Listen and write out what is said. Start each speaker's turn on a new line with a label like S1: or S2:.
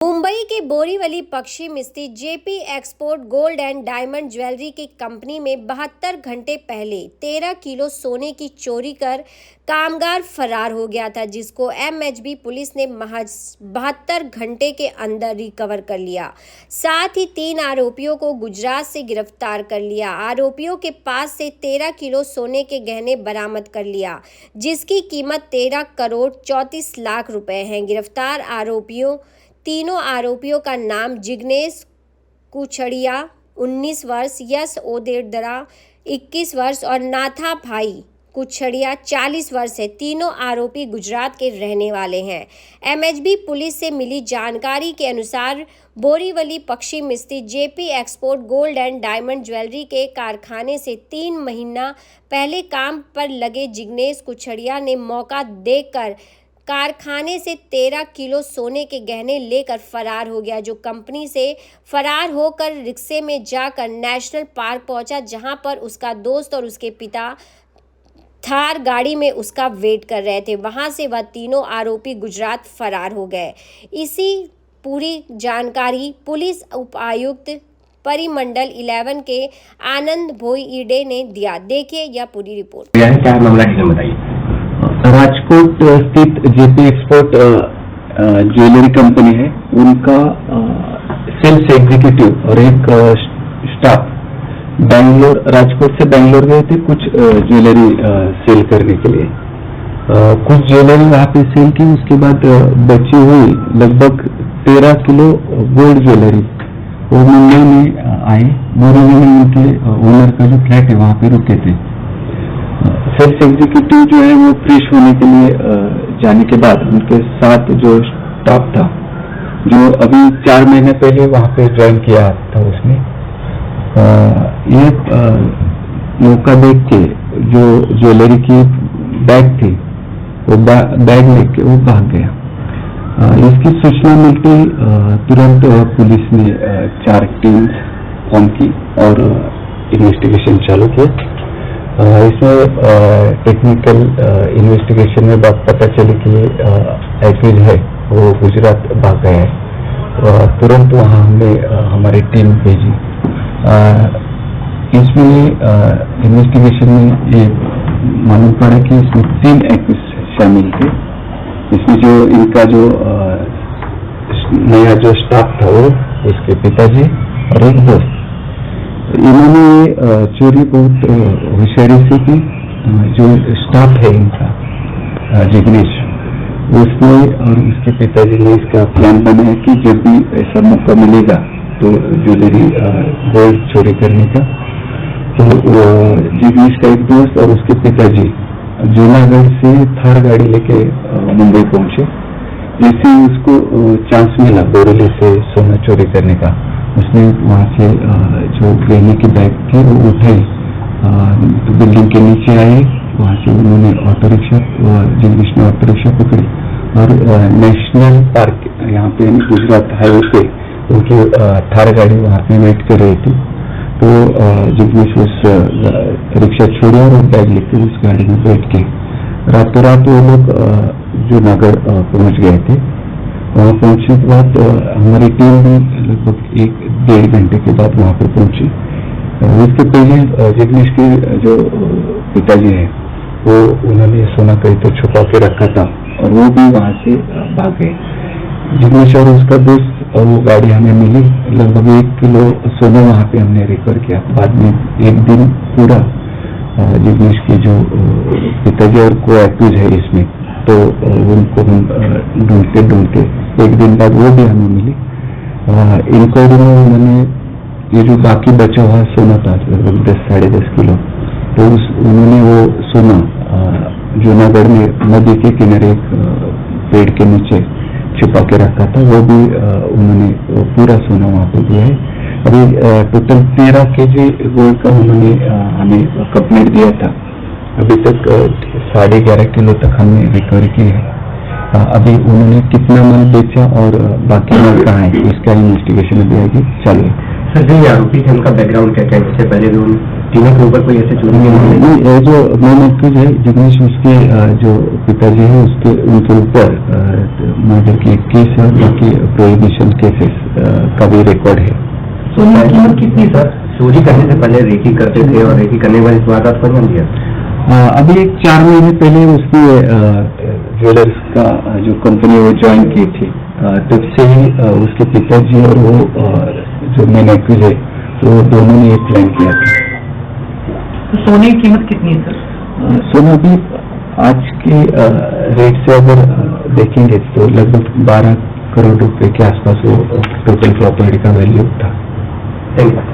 S1: मुंबई के बोरीवली पश्चिम स्थित JP export gold and diamond jewellery की कंपनी में 72 घंटे पहले 13 किलो सोने की चोरी कर कामगार फरार हो गया था, जिसको एमएचबी पुलिस ने महज 72 घंटे के अंदर रिकवर कर लिया। साथ ही 3 आरोपियों को गुजरात से गिरफ्तार कर लिया। आरोपियों के पास से 13 किलो सोने के गहने बरामद कर लिया, जिसकी कीमत 13 करोड़ 34 लाख रुपए है। गिरफ्तार तीनों आरोपियों का नाम जिग्नेश कुछड़िया 19 वर्ष, यश ओदेदरा 21 वर्ष और नाथा भाई कुछड़िया 40 वर्ष है। तीनों आरोपी गुजरात के रहने वाले हैं। एमएचबी पुलिस से मिली जानकारी के अनुसार बोरीवली पश्चिम स्थित JP export gold and diamond jewellery के कारखाने से 3 महीना पहले काम पर लगे जिग्नेश कुछड़िया ने मौका देखकर कारखाने से 13 किलो सोने के गहने लेकर फरार हो गया, जो कंपनी से फरार होकर रिक्शे में जाकर नेशनल पार्क पहुंचा, जहां पर उसका दोस्त और उसके पिता थार गाड़ी में उसका वेट कर रहे थे। वहां से वह तीनों आरोपी गुजरात फरार हो गए। इसी पूरी जानकारी पुलिस उपायुक्त परिमंडल 11 के आनंद भोईडे ने दिया। देखिए यह पूरी रिपोर्ट।
S2: क्या मामला है बताइए।
S3: राजकोट स्थित जेपी एक्सपोर्ट ज्वेलरी कंपनी है, उनका सेल्स एग्जीक्यूटिव और एक स्टाफ राजकोट से बैंगलोर गए थे कुछ ज्वेलरी सेल करने के लिए। कुछ ज्वेलरी वहाँ पे सेल की, उसके बाद बची हुई लगभग 13 किलो गोल्ड ज्वेलरी वो मुंबई में आए। बोरीवली में उनके ओनर का जो फ्लैट है वहाँ पे रुके थे। सेल्स एग्जीक्यूटिव जो है वो फ्रेश होने के लिए जाने के बाद उनके साथ जो स्टाफ था, जो अभी 4 महीने पहले वहाँ पे ज्वाइन किया था, उसने ये मौका देख के जो ज्वेलरी की बैग थी वो बैग लेके वो भाग गया। इसकी सूचना मिलते तुरंत पुलिस ने 4 टीम्स फॉर्म की और इन्वेस्टिगेशन चालू किया। इसमें टेक्निकल इन्वेस्टिगेशन में बात पता चली कि एक्यूज है वो गुजरात भाग गया है। तुरंत वहाँ हमने हमारी टीम भेजी। इसमें इन्वेस्टिगेशन में ये मालूम पड़ा कि इसमें 3 एक्यूज शामिल थे। इसमें जो इनका जो नया जो स्टाफ था वो उसके पिताजी और एक दोस्त, इन्होंने चोरी बहुत होशियारी से की। जो स्टाफ है इनका जिग्नेश, उसने और उसके पिताजी ने इसका प्लान बनाया कि जब भी ऐसा मौका मिलेगा तो ज्वेलरी गोल्ड चोरी करने का। तो जिग्नेश का एक दोस्त और उसके पिताजी जूनागढ़ से थार गाड़ी लेके मुंबई पहुंचे। जैसे उसको चांस मिला बोरीवली से सोना चोरी करने का, उसने वहाँ से जो गहने की बैग थी वो उठाई, बिल्डिंग के नीचे आए। वहाँ से उन्होंने ऑटो रिक्शा, जिग्नेश ने ऑटो रिक्शा पकड़ी और नेशनल पार्क यहाँ पे गुजरात हाईवे पे उनकी थार गाड़ी वहाँ पे वेट कर रही थी। तो जिग्नेश उस रिक्शा छोड़ा और बैग लेकर उस गाड़ी में बैठ के रातों रात वो लोग जो नगर पहुँच गए थे। वहाँ पहुंचने के बाद हमारी टीम भी लगभग 1-1.5 घंटे के बाद वहाँ पे पहुंची। उसके पहले जिग्नेश के जो पिताजी हैं वो उन्होंने सोना कहीं तो छुपा के रखा था और वो भी वहाँ से भाग गए। जिग्नेश और उसका दोस्त और वो गाड़ी हमें मिली। लगभग 1 किलो सोना वहाँ पे हमने रिकवर किया। बाद में एक दिन पूरा जिग्नेश के जो पिताजी और को एक्यूज है इसमें, तो उनको हम ढूंढते एक दिन बाद वो भी हमें मिली। इंक्वायरी में उन्होंने ये जो बाकी बचा हुआ सोना था लगभग 10-10.5 किलो, तो उन्होंने वो सोना जूनागढ़ में नदी के किनारे एक पेड़ के नीचे छुपा के रखा था। वो भी उन्होंने पूरा सोना वहाँ पे दिया है। अभी टोटल 13 kg गोल्ड का उन्होंने हमें कंप्लेंट दिया था। अभी तक 11.5 किलो तक हमने रिकवर की है। अभी उन्होंने कितना माल बेचा और बाकी माल कहाँ है, इसका इन्वेस्टिगेशन अभी आगे चालू है।
S2: सर, जो आरोपी थे उनका बैकग्राउंड क्या है? इससे पहले भी टीना के ऊपर कोई ऐसे चोरी के मामले
S3: नहीं, ये जो मेन एक्यूज है जिग्नेश, उसके जो पिताजी है उसके उनके ऊपर मर्डर के केस है और बाकी प्रोहिबिशन केसेस का भी रिकॉर्ड है।
S2: सोने की कीमत कितनी सर? चोरी करने से पहले रेकी करते थे और रेकी करने के बाद इस वारदात को अंजाम दिया।
S3: अभी 4 महीने पहले उसकी ज्वेलर्स का जो कंपनी वो ज्वाइन की थी, तब से ही उसके पिताजी और वो जो मेन एक्यूज है तो दोनों ने एक प्लान किया था।
S4: तो सोने की कीमत कितनी है सर?
S3: सोना भी आज के रेट से अगर देखेंगे तो लगभग 12 करोड़ रुपए के आसपास वो टोटल प्रॉपर्टी का वैल्यू था।
S2: Thank you.